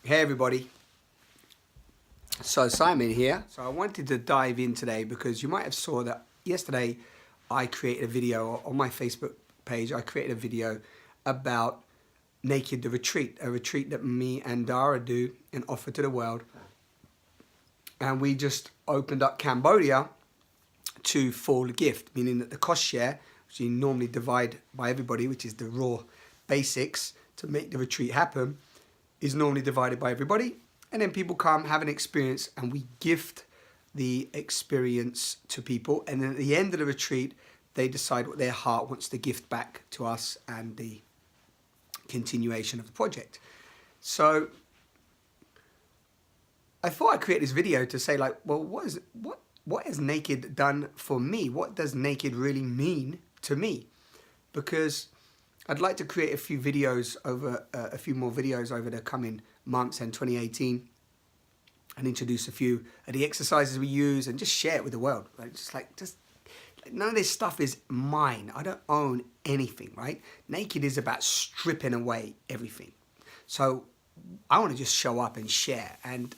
Hey everybody, so Simon here. So I wanted to dive in today because you might have saw that yesterday I created a video on my Facebook page. I created a video about Naked the Retreat, a retreat that me and Dara do and offer to the world. And we just opened up Cambodia to full gift, meaning that the cost share, which you normally divide by everybody, which is the raw basics to make the retreat happen, is normally divided by everybody, and then people come, have an experience, and we gift the experience to people, and then at the end of the retreat they decide what their heart wants to gift back to us and the continuation of the project. So I thought I'd create this video to say, like, well, what has Naked done for me? What does Naked really mean to me? Because I'd like to create a few videos over, a few more videos over the coming months and 2018, and introduce a few of the exercises we use and just share it with the world. Right? Just none of this stuff is mine. I don't own anything, right? Naked is about stripping away everything. So I want to just show up and share. And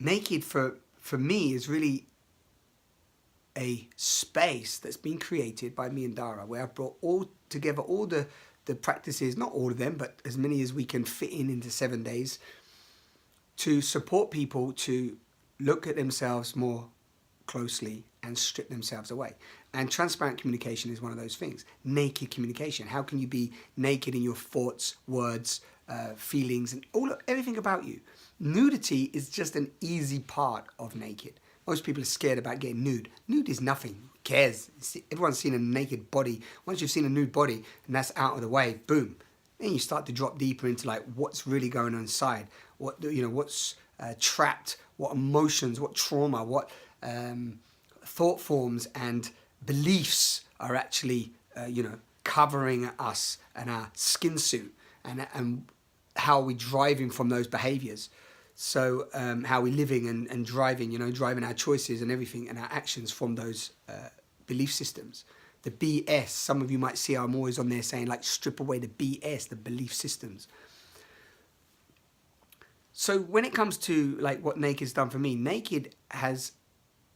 Naked for me is really a space that's been created by me and Dara, where I've brought all together all the practices, not all of them, but as many as we can fit in into 7 days, to support people to look at themselves more closely and strip themselves away. And transparent communication is one of those things. Naked communication. How can you be naked in your thoughts, words, feelings, and everything about you? Nudity is just an easy part of Naked. Most people are scared about getting nude. Nude is nothing. Who cares? Everyone's seen a naked body. Once you've seen a nude body and that's out of the way, boom. Then you start to drop deeper into like what's really going on inside. What, you know, what's trapped, what emotions, what trauma, what thought forms and beliefs are actually, covering us and our skin suit, and how we're driving from those behaviors. So how we're living and driving, driving our choices and everything and our actions from those belief systems. The BS, some of you might see I'm always on there saying, like, strip away the BS, the belief systems. So when it comes to like what Naked's done for me, Naked has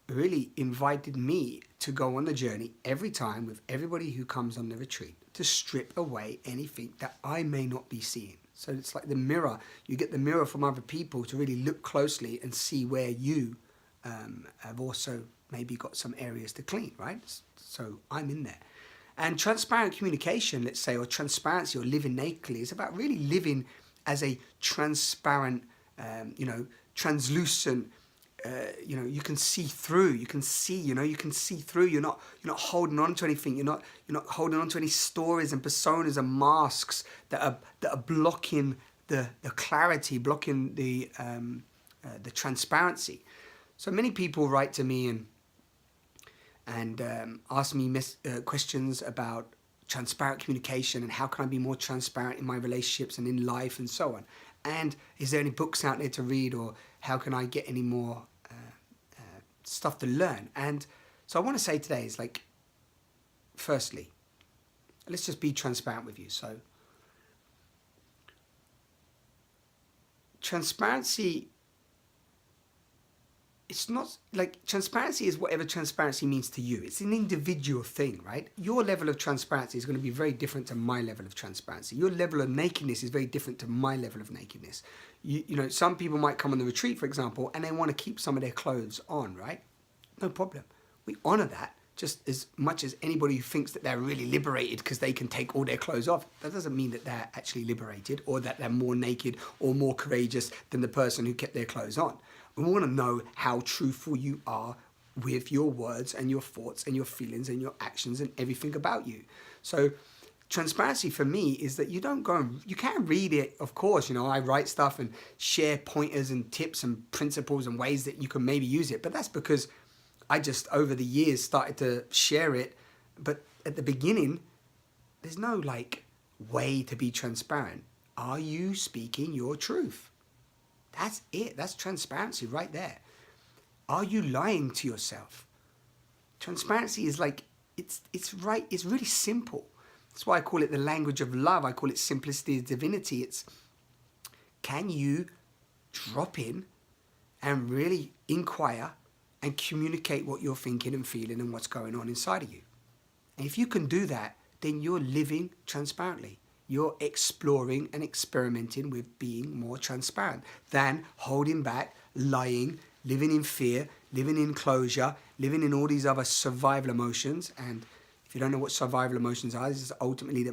really invited me to go on the journey every time with everybody who comes on the retreat to strip away anything that I may not be seeing. So it's like the mirror. You get the mirror from other people to really look closely and see where you have also maybe got some areas to clean, right? So I'm in there. And transparent communication, let's say, or transparency or living nakedly is about really living as a transparent, translucent, you can see through, you can see through. You're not holding on to anything. You're not holding on to any stories and personas and masks that are blocking the clarity, blocking the transparency. So many people write to me and ask me questions about transparent communication and how can I be more transparent in my relationships and in life and so on. And is there any books out there to read, or how can I get any more stuff to learn? And so I want to say today is like, firstly, let's just be transparent with you. So transparency, it's not like transparency is whatever transparency means to you. It's an individual thing, right? Your level of transparency is going to be very different to my level of transparency. Your level of nakedness is very different to my level of nakedness. Some people might come on the retreat, for example, and they want to keep some of their clothes on, right? No problem. We honor that just as much as anybody who thinks that they're really liberated because they can take all their clothes off. That doesn't mean that they're actually liberated or that they're more naked or more courageous than the person who kept their clothes on. We want to know how truthful you are with your words and your thoughts and your feelings and your actions and everything about you. So transparency for me is that you don't go and, you can read it, of course, I write stuff and share pointers and tips and principles and ways that you can maybe use it, but that's because I just over the years started to share it. But at the beginning, there's no like way to be transparent. Are you speaking your truth? That's it. That's transparency right there. Are you lying to yourself? Transparency is like, it's really simple. That's why I call it the language of love. I call it simplicity is divinity. It's can you drop in and really inquire and communicate what you're thinking and feeling and what's going on inside of you? And if you can do that, then you're living transparently. You're exploring and experimenting with being more transparent than holding back, lying, living in fear, living in closure, living in all these other survival emotions. And if you don't know what survival emotions are, this is ultimately,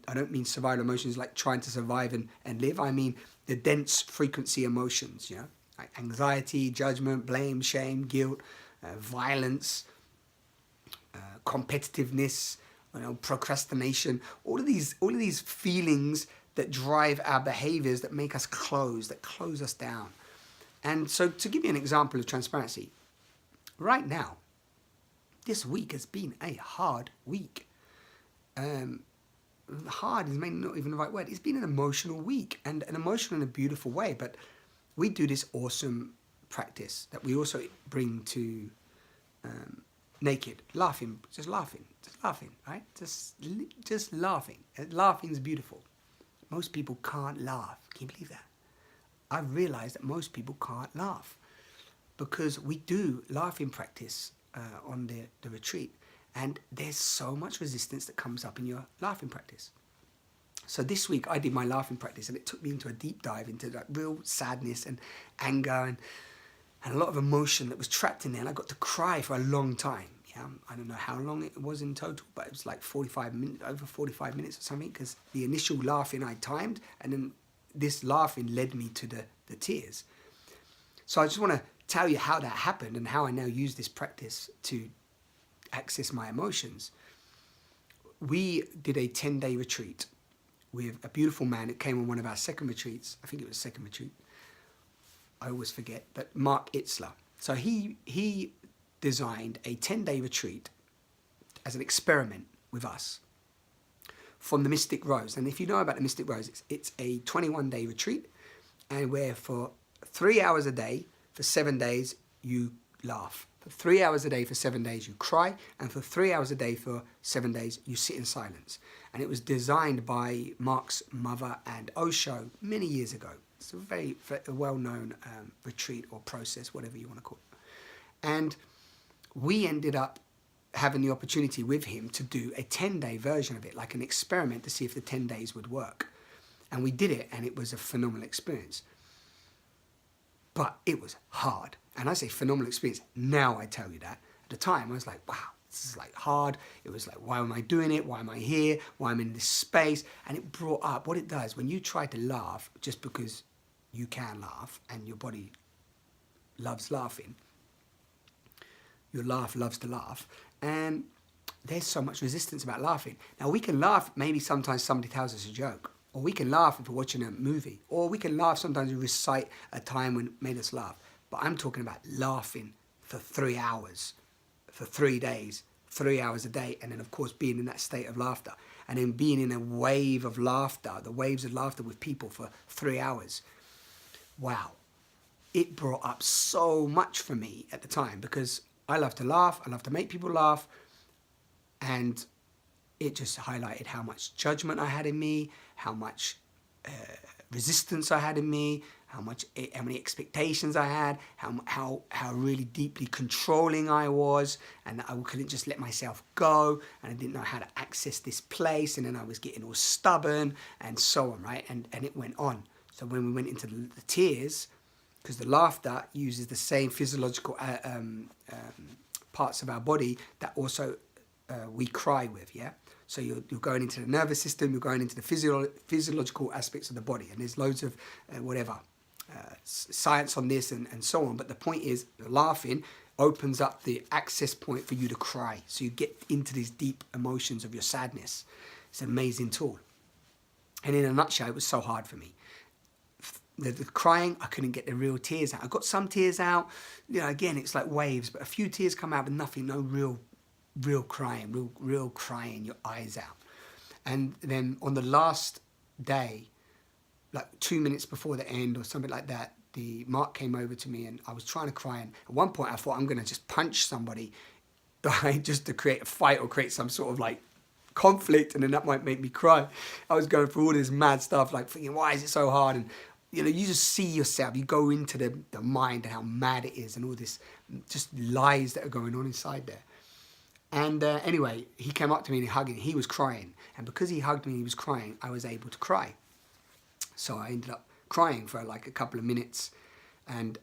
I don't mean survival emotions like trying to survive and live. I mean the dense frequency emotions, like anxiety, judgment, blame, shame, guilt, violence, competitiveness, procrastination, all of these feelings that drive our behaviors, that make us that close us down. And so to give you an example of transparency, right now, this week has been a hard week. Hard is maybe not even the right word. It's been an emotional week, and an emotional in a beautiful way. But we do this awesome practice that we also bring to Naked, just laughing, right? Just laughing. Laughing is beautiful. Most people can't laugh. Can you believe that? I've realized that most people can't laugh because we do laughing practice on the retreat, and there's so much resistance that comes up in your laughing practice. So this week I did my laughing practice, and it took me into a deep dive into that real sadness and anger and a lot of emotion that was trapped in there, and I got to cry for a long time. I don't know how long it was in total, but it was like 45 minutes, over 45 minutes or something, because the initial laughing I timed, and then this laughing led me to the tears. So I just want to tell you how that happened and how I now use this practice to access my emotions. We did a 10-day retreat with a beautiful man who came on one of our second retreats. I think it was second retreat. I always forget, but Mark Itzler. So he designed a 10-day retreat as an experiment with us from the Mystic Rose. And if you know about the Mystic Rose, it's a 21-day retreat, and where for 3 hours a day, for 7 days, you laugh. For 3 hours a day, for 7 days, you cry. And for 3 hours a day, for 7 days, you sit in silence. And it was designed by Mark's mother and Osho many years ago. It's a very well-known retreat or process, whatever you want to call it. And we ended up having the opportunity with him to do a 10-day version of it, like an experiment to see if the 10 days would work. And we did it, and it was a phenomenal experience. But it was hard. And I say phenomenal experience. Now I tell you that. At the time, I was like, wow, this is like hard. It was like, why am I doing it? Why am I here? Why am I in this space? And it brought up what it does when you try to laugh just because you can laugh and your body loves laughing. Your laugh loves to laugh. And there's so much resistance about laughing. Now, we can laugh, maybe sometimes somebody tells us a joke. Or we can laugh if we're watching a movie. Or we can laugh sometimes and recite a time when it made us laugh. But I'm talking about laughing for 3 hours, for 3 days, 3 hours a day. And then, of course, being in that state of laughter. And then being in a wave of laughter, the waves of laughter with people for 3 hours. Wow. It brought up so much for me at the time because I love to laugh. I love to make people laugh. And it just highlighted how much judgment I had in me, how much resistance I had in me, how many expectations I had, how really deeply controlling I was, and that I couldn't just let myself go, and I didn't know how to access this place, and then I was getting all stubborn, and so on, right? And it went on. So when we went into the tears, because the laughter uses the same physiological parts of our body that also we cry with, yeah? So you're going into the nervous system, you're going into the physiological aspects of the body, and there's loads of science on this and so on. But the point is, laughing opens up the access point for you to cry. So you get into these deep emotions of your sadness. It's an amazing tool. And in a nutshell, it was so hard for me. The crying, I couldn't get the real tears out. I got some tears out. You know, again, it's like waves, but a few tears come out, but nothing, no real crying, real crying your eyes out. And then on the last day, like 2 minutes before the end or something like that, the Mark came over to me and I was trying to cry. And at one point I thought I'm going to just punch somebody just to create a fight or create some sort of like conflict, and then that might make me cry. I was going through all this mad stuff, like thinking, why is it so hard? And you know, you just see yourself, you go into the mind and how mad it is and all this just lies that are going on inside there. And anyway, he came up to me and he hugged me. He was crying. And because he hugged me and he was crying, I was able to cry. So I ended up crying for like a couple of minutes. And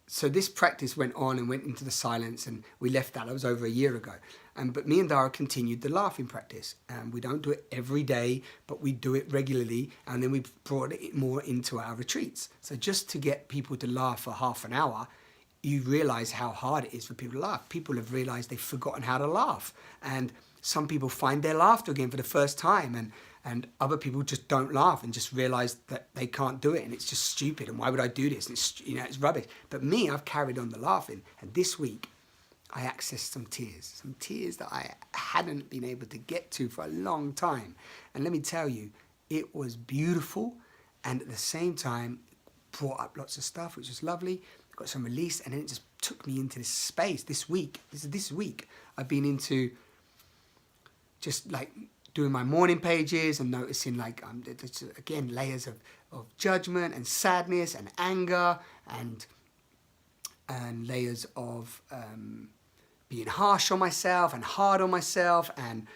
so this practice went on and went into the silence, and we left that. That was over a year ago. But me and Dara continued the laughing practice. And we don't do it every day, but we do it regularly. And then we brought it more into our retreats. So just to get people to laugh for half an hour, you realize how hard it is for people to laugh. People have realized they've forgotten how to laugh. And some people find their laughter again for the first time. And other people just don't laugh and just realize that they can't do it. And it's just stupid. And why would I do this? And it's, you know, it's rubbish. But me, I've carried on the laughing. And this week, I accessed some tears that I hadn't been able to get to for a long time. And let me tell you, it was beautiful. And at the same time, brought up lots of stuff, which was lovely. Got some release, and then it just took me into this space this week. This week, I've been into just like doing my morning pages and noticing like, again, layers of judgment and sadness and anger and layers of being harsh on myself and hard on myself and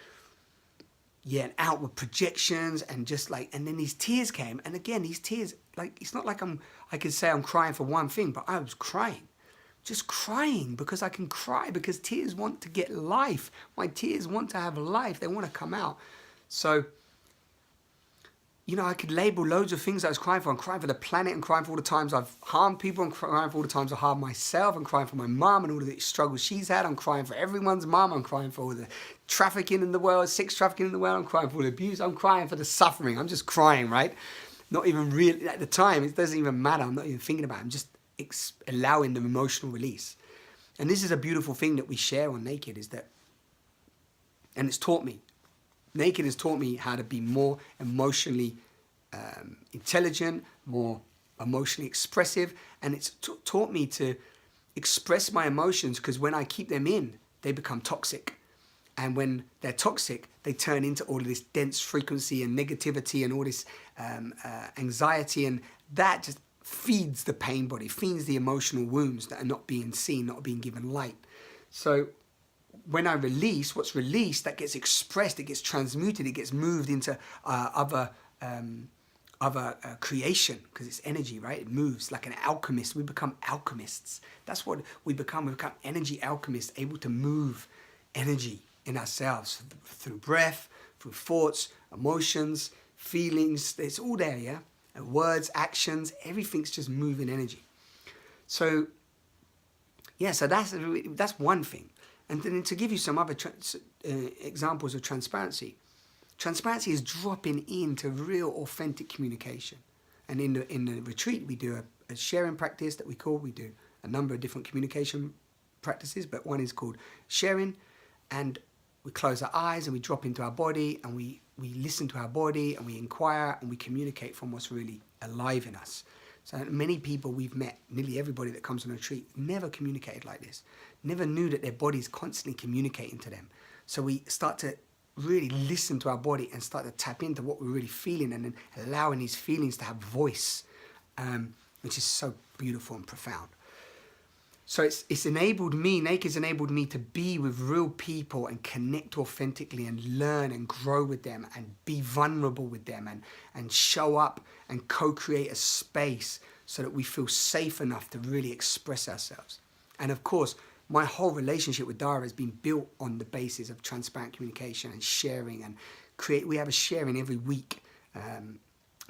yeah, and outward projections and just like, and then these tears came. And again, these tears, like, it's not like I could say I'm crying for one thing, but I was crying. Just crying because I can cry because tears want to get life. My tears want to have life. They want to come out. So, you know, I could label loads of things I was crying for. I'm crying for the planet and crying for all the times I've harmed people. I'm crying for all the times I harmed myself. I'm crying for my mum and all the struggles she's had. I'm crying for everyone's mum. I'm crying for all the trafficking in the world, sex trafficking in the world. I'm crying for all the abuse. I'm crying for the suffering. I'm just crying, right? Not even really, at the time, it doesn't even matter. I'm not even thinking about it. I'm just allowing the emotional release. And this is a beautiful thing that we share on Naked, is that, and it's taught me, Naked has taught me how to be more emotionally intelligent, more emotionally expressive, and it's taught me to express my emotions, because when I keep them in, they become toxic. And when they're toxic, they turn into all of this dense frequency and negativity and all this anxiety, and that just feeds the pain body, feeds the emotional wounds that are not being seen, not being given light. So when I release, what's released, that gets expressed, it gets transmuted, it gets moved into other creation, because it's energy, right? It moves like an alchemist. We become alchemists. That's what we become. We become energy alchemists, able to move energy in ourselves through breath, through thoughts, emotions, feelings. It's all there, yeah? And words, actions, everything's just moving energy. So, yeah, so that's one thing. And then to give you some other examples of transparency, transparency is dropping into real authentic communication. And in the retreat, we do a sharing practice that we do a number of different communication practices, but one is called sharing, and we close our eyes and we drop into our body and we listen to our body and we inquire and we communicate from what's really alive in us. So many people we've met, nearly everybody that comes on a retreat, never communicated like this, never knew that their body's constantly communicating to them. So we start to really listen to our body and start to tap into what we're really feeling, and then allowing these feelings to have voice, which is so beautiful and profound. So it's enabled me, Naked's enabled me to be with real people and connect authentically and learn and grow with them and be vulnerable with them and show up and co-create a space so that we feel safe enough to really express ourselves. And of course, my whole relationship with Dara has been built on the basis of transparent communication and sharing and we have a sharing every week. And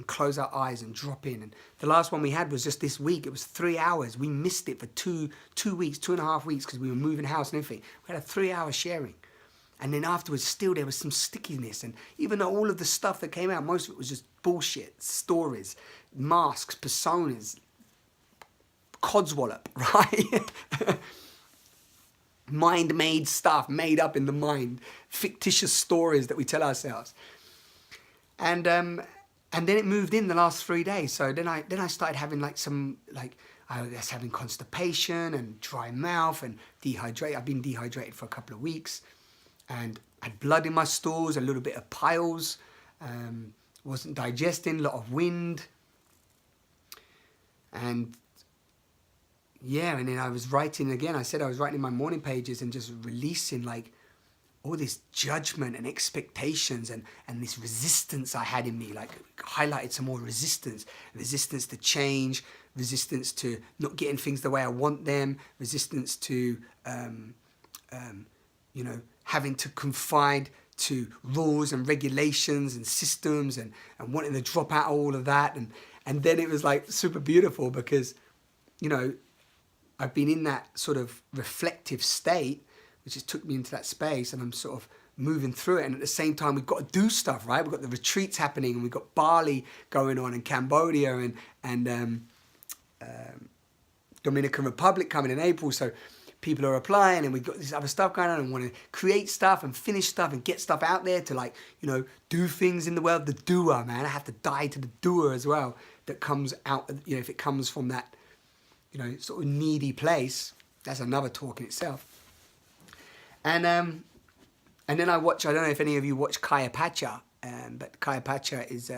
close our eyes and drop in. And the last one we had was just this week. It was 3 hours. We missed it for two weeks, 2.5 weeks, because we were moving house and everything. We had a 3-hour sharing. And then afterwards, still there was some stickiness. And even though all of the stuff that came out, most of it was just bullshit, stories, masks, personas, codswallop, right? Mind-made stuff, made up in the mind, fictitious stories that we tell ourselves. And then it moved in the last 3 days. So then I started having I was having constipation and dry mouth and dehydrated. I've been dehydrated for a couple of weeks, and I had blood in my stools, a little bit of piles, wasn't digesting, a lot of wind, And yeah, and then I was writing again. I said I was writing my morning pages and just releasing like all this judgment and expectations and this resistance I had in me, like highlighted some more resistance to change, resistance to not getting things the way I want them, resistance to, you know, having to confide to rules and regulations and systems and wanting to drop out all of that. And then it was like super beautiful because, you know, I've been in that sort of reflective state, which has took me into that space, and I'm sort of moving through it. And at the same time, we've got to do stuff, right? We've got the retreats happening, and we've got Bali going on, and Cambodia, and Dominican Republic coming in April. So people are applying, and we've got this other stuff going on, and want to create stuff and finish stuff and get stuff out there to, like, you know, do things in the world. The doer, man. I have to die to the doer as well. That comes out, you know, if it comes from that, you know, sort of needy place, that's another talk in itself. And then I watch, I don't know if any of you watch Kaya Pacha, but Kaya Pacha is,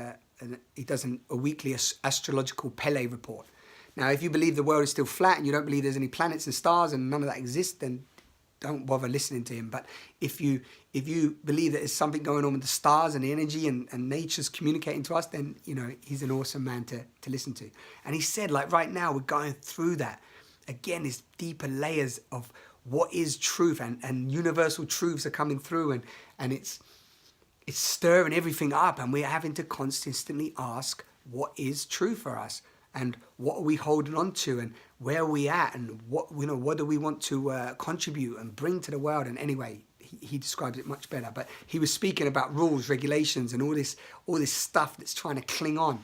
he does a weekly astrological Pele report. Now, if you believe the world is still flat and you don't believe there's any planets and stars and none of that exists, then don't bother listening to him. But if you believe that there's something going on with the stars and the energy and nature's communicating to us, then, you know, he's an awesome man to listen to. And he said, like, right now we're going through that. Again, these deeper layers of what is truth, and universal truths are coming through, and it's stirring everything up, and we're having to constantly ask, what is true for us? And what are we holding on to, and where are we at, and what, you know, what do we want to contribute and bring to the world? And anyway, he describes it much better. But he was speaking about rules, regulations, and all this stuff that's trying to cling on.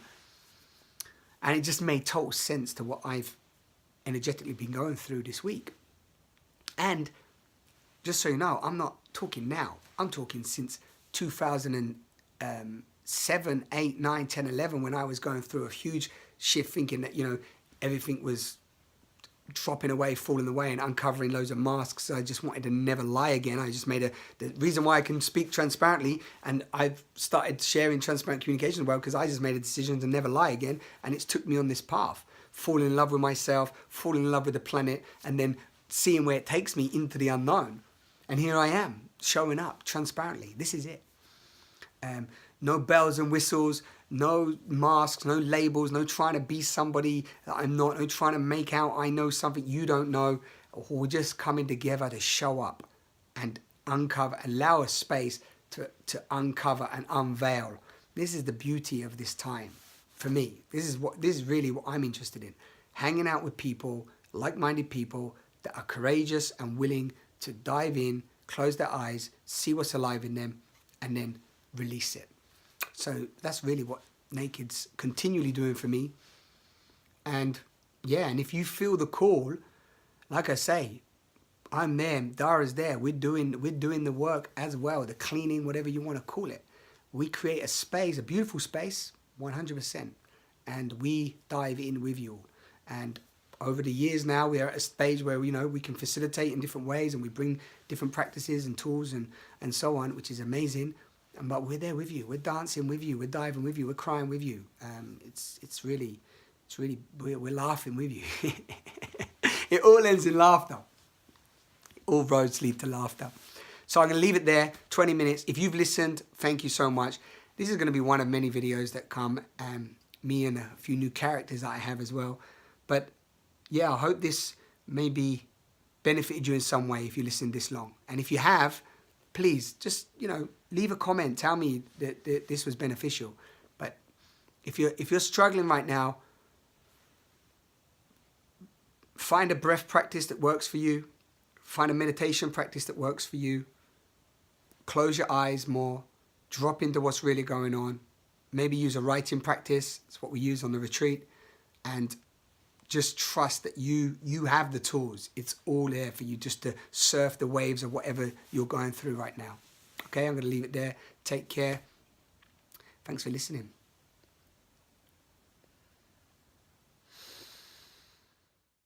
And it just made total sense to what I've energetically been going through this week. And just so you know, I'm not talking now. I'm talking since 2007, 8, 9, 10, 11, when I was going through a huge shift, thinking that, you know, everything was dropping away, falling away, and uncovering loads of masks. I just wanted to never lie again. I just made the reason why I can speak transparently, and I've started sharing transparent communication well, because I just made a decision to never lie again, and it's took me on this path, falling in love with myself, falling in love with the planet, and then seeing where it takes me into the unknown. And here I am, showing up transparently. This is it. No bells and whistles, no masks, no labels, no trying to be somebody that I'm not, no trying to make out I know something you don't know. We're just coming together to show up and uncover, allow a space to uncover and unveil. This is the beauty of this time for me. This is really what I'm interested in. Hanging out with people, like-minded people that are courageous and willing to dive in, close their eyes, see what's alive in them, and then release it. So that's really what Naked's continually doing for me. And yeah, and if you feel the call, like I say, I'm there, Dara's there, we're doing the work as well, the cleaning, whatever you want to call it. We create a space, a beautiful space, 100%, and we dive in with you. And over the years now, we are at a stage where, you know, we can facilitate in different ways, and we bring different practices and tools and so on, which is amazing. But we're there with you. We're dancing with you. We're diving with you. We're crying with you. It's really, we're laughing with you. It all ends in laughter. All roads lead to laughter. So I'm going to leave it there, 20 minutes. If you've listened, thank you so much. This is going to be one of many videos that come, me and a few new characters that I have as well. But yeah, I hope this maybe benefited you in some way if you listened this long. And if you have, please just, you know, leave a comment. Tell me that this was beneficial. But if you're struggling right now, find a breath practice that works for you. Find a meditation practice that works for you. Close your eyes more. Drop into what's really going on. Maybe use a writing practice. It's what we use on the retreat. And just trust that you have the tools. It's all there for you just to surf the waves of whatever you're going through right now. Okay, I'm going to leave it there. Take care. Thanks for listening.